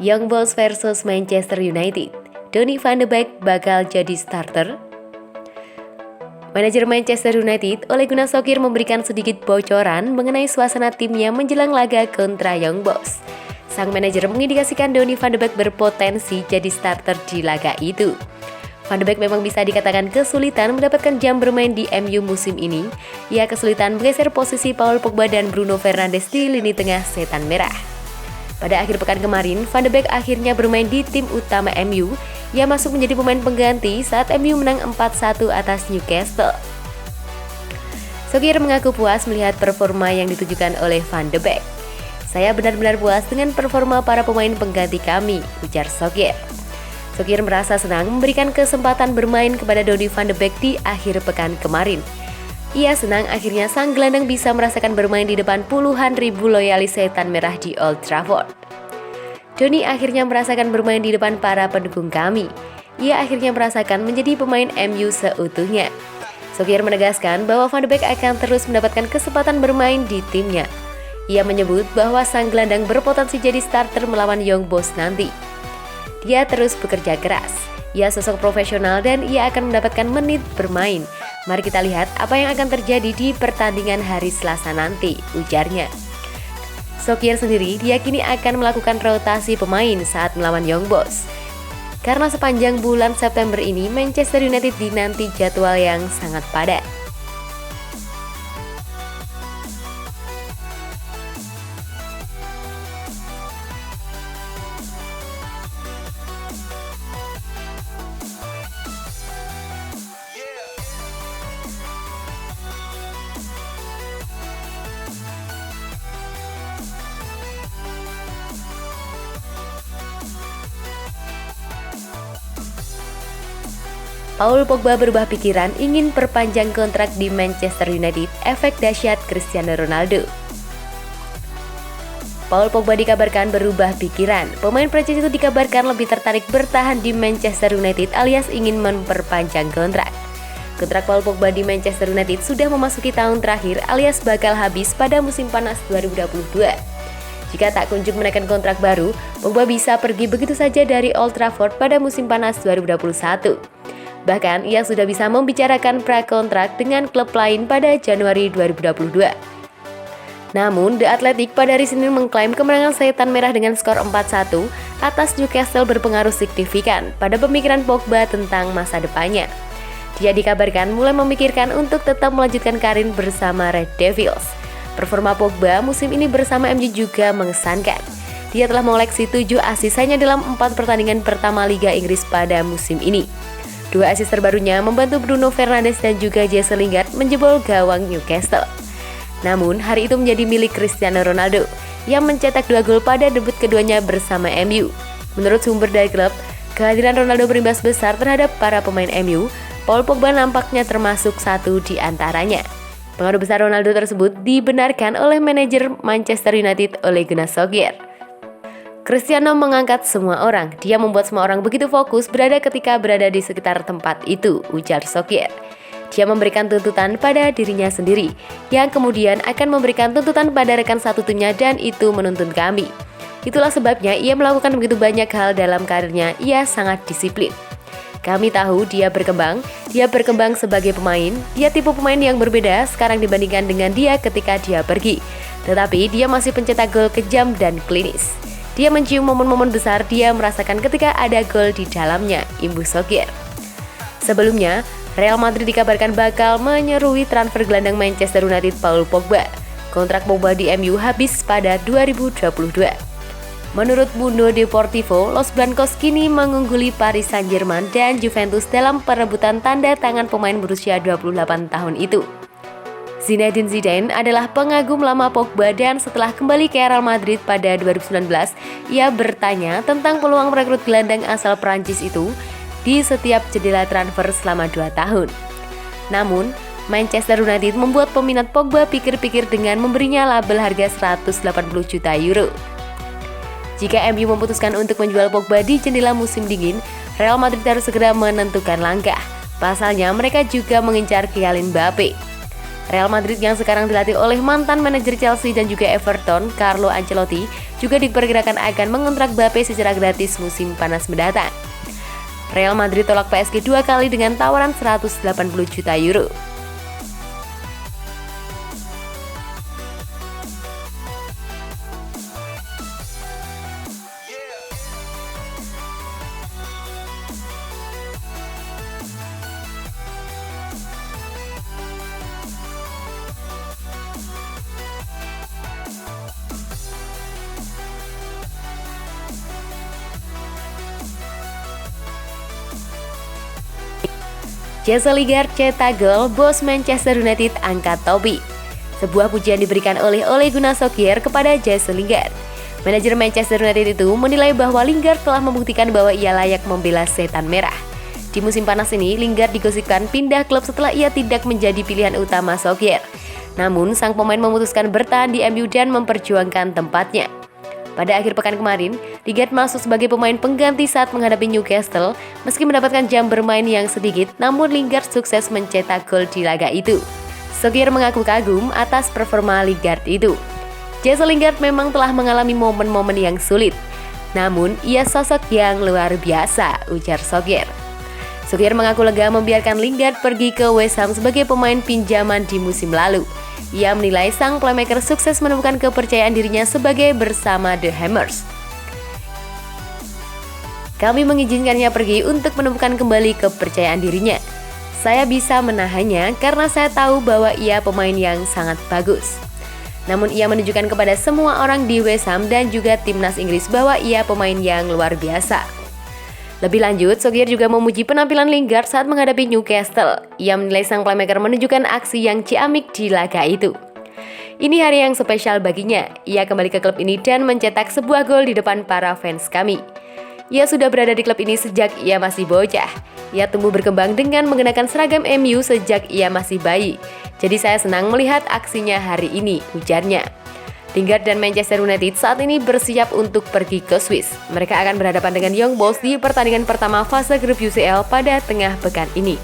Young Boys versus Manchester United. Donny van de Beek bakal jadi starter. Manajer Manchester United, Ole Gunnar Solskjaer memberikan sedikit bocoran mengenai suasana timnya menjelang laga kontra Young Boys. Sang manajer mengindikasikan Donny van de Beek berpotensi jadi starter di laga itu. Van de Beek memang bisa dikatakan kesulitan mendapatkan jam bermain di MU musim ini. Ia kesulitan menggeser posisi Paul Pogba dan Bruno Fernandes di lini tengah setan merah. Pada akhir pekan kemarin, Van de Beek akhirnya bermain di tim utama MU. Ia masuk menjadi pemain pengganti saat MU menang 4-1 atas Newcastle. Solskjaer mengaku puas melihat performa yang ditujukan oleh Van de Beek. Saya benar-benar puas dengan performa para pemain pengganti kami, ujar Solskjaer. Solskjaer merasa senang memberikan kesempatan bermain kepada Donny van de Beek di akhir pekan kemarin. Ia senang akhirnya sang gelandang bisa merasakan bermain di depan puluhan ribu loyalis setan merah di Old Trafford. Donny akhirnya merasakan bermain di depan para pendukung kami. Ia akhirnya merasakan menjadi pemain MU seutuhnya. Solskjaer menegaskan bahwa Van de Beek akan terus mendapatkan kesempatan bermain di timnya. Ia menyebut bahwa sang gelandang berpotensi jadi starter melawan Young Boys nanti. Dia terus bekerja keras. Ia sosok profesional dan ia akan mendapatkan menit bermain. Mari kita lihat apa yang akan terjadi di pertandingan hari Selasa nanti, ujarnya. Solskjaer sendiri diyakini akan melakukan rotasi pemain saat melawan Young Boys. Karena sepanjang bulan September ini Manchester United dinanti jadwal yang sangat padat. Paul Pogba berubah pikiran ingin perpanjang kontrak di Manchester United, efek dahsyat Cristiano Ronaldo. Paul Pogba dikabarkan berubah pikiran. Pemain Prancis itu dikabarkan lebih tertarik bertahan di Manchester United alias ingin memperpanjang kontrak. Kontrak Paul Pogba di Manchester United sudah memasuki tahun terakhir alias bakal habis pada musim panas 2022. Jika tak kunjung menaikkan kontrak baru, Pogba bisa pergi begitu saja dari Old Trafford pada musim panas 2021. Bahkan, ia sudah bisa membicarakan prakontrak dengan klub lain pada Januari 2022. Namun, The Athletic pada hari Senin mengklaim kemenangan setan merah dengan skor 4-1 atas Newcastle berpengaruh signifikan pada pemikiran Pogba tentang masa depannya. Dia dikabarkan mulai memikirkan untuk tetap melanjutkan karir bersama Red Devils. Performa Pogba musim ini bersama MU juga mengesankan. Dia telah mengoleksi 7 assist hanya dalam 4 pertandingan pertama Liga Inggris pada musim ini. 2 assist terbarunya membantu Bruno Fernandes dan juga Jesse Lingard menjebol gawang Newcastle. Namun, hari itu menjadi milik Cristiano Ronaldo yang mencetak 2 gol pada debut keduanya bersama MU. Menurut sumber dari klub, kehadiran Ronaldo berimbas besar terhadap para pemain MU. Paul Pogba nampaknya termasuk satu di antaranya. Pengaruh besar Ronaldo tersebut dibenarkan oleh manajer Manchester United Ole Gunnar Solskjaer. Cristiano mengangkat semua orang. Dia membuat semua orang begitu fokus ketika berada di sekitar tempat itu, ujar Solskjaer. Dia memberikan tuntutan pada dirinya sendiri, yang kemudian akan memberikan tuntutan pada rekan satu timnya dan itu menuntun kami. Itulah sebabnya ia melakukan begitu banyak hal dalam karirnya, ia sangat disiplin. Kami tahu dia berkembang sebagai pemain, dia tipe pemain yang berbeda sekarang dibandingkan dengan dia ketika dia pergi. Tetapi dia masih pencetak gol kejam dan klinis. Dia mencium momen-momen besar dia merasakan ketika ada gol di dalamnya, imbuh Solskjaer. Sebelumnya, Real Madrid dikabarkan bakal menyeruai transfer gelandang Manchester United Paul Pogba. Kontrak Pogba di MU habis pada 2022. Menurut Mundo Deportivo, Los Blancos kini mengungguli Paris Saint-Germain dan Juventus dalam perebutan tanda tangan pemain berusia 28 tahun itu. Zinedine Zidane adalah pengagum lama Pogba dan setelah kembali ke Real Madrid pada 2019, ia bertanya tentang peluang merekrut gelandang asal Prancis itu di setiap jendela transfer selama 2 tahun. Namun, Manchester United membuat peminat Pogba pikir-pikir dengan memberinya label harga 180 juta euro. Jika MU memutuskan untuk menjual Pogba di jendela musim dingin, Real Madrid harus segera menentukan langkah. Pasalnya, mereka juga mengincar Kylian Mbappe. Real Madrid yang sekarang dilatih oleh mantan manajer Chelsea dan juga Everton, Carlo Ancelotti, juga diperkirakan akan mengontrak Mbappe secara gratis musim panas mendatang. Real Madrid tolak PSG 2 kali dengan tawaran 180 juta euro. Jesse Lingard cetak gol, bos Manchester United angkat topi. Sebuah pujian diberikan oleh Ole Gunnar Solskjaer kepada Jesse Lingard. Manajer Manchester United itu menilai bahwa Lingard telah membuktikan bahwa ia layak membela setan merah. Di musim panas ini, Lingard digosipkan pindah klub setelah ia tidak menjadi pilihan utama Solskjaer. Namun, sang pemain memutuskan bertahan di MU dan memperjuangkan tempatnya. Pada akhir pekan kemarin, Lingard masuk sebagai pemain pengganti saat menghadapi Newcastle. Meski mendapatkan jam bermain yang sedikit, namun Lingard sukses mencetak gol di laga itu. Solskjaer mengaku kagum atas performa Lingard itu. Jesse Lingard memang telah mengalami momen-momen yang sulit, namun ia sosok yang luar biasa, ujar Solskjaer. Solskjaer mengaku lega membiarkan Lingard pergi ke West Ham sebagai pemain pinjaman di musim lalu. Ia menilai sang playmaker sukses menemukan kepercayaan dirinya sebagai bersama The Hammers. Kami mengizinkannya pergi untuk menemukan kembali kepercayaan dirinya. Saya bisa menahannya karena saya tahu bahwa ia pemain yang sangat bagus. Namun ia menunjukkan kepada semua orang di West Ham dan juga timnas Inggris bahwa ia pemain yang luar biasa. Lebih lanjut, Solskjaer juga memuji penampilan Lingard saat menghadapi Newcastle. Ia menilai sang playmaker menunjukkan aksi yang ciamik di laga itu. Ini hari yang spesial baginya. Ia kembali ke klub ini dan mencetak sebuah gol di depan para fans kami. Ia sudah berada di klub ini sejak ia masih bocah. Ia tumbuh berkembang dengan mengenakan seragam MU sejak ia masih bayi. Jadi saya senang melihat aksinya hari ini, ujarnya. Lingard dan Manchester United saat ini bersiap untuk pergi ke Swiss. Mereka akan berhadapan dengan Young Boys di pertandingan pertama fase grup UCL pada tengah pekan ini.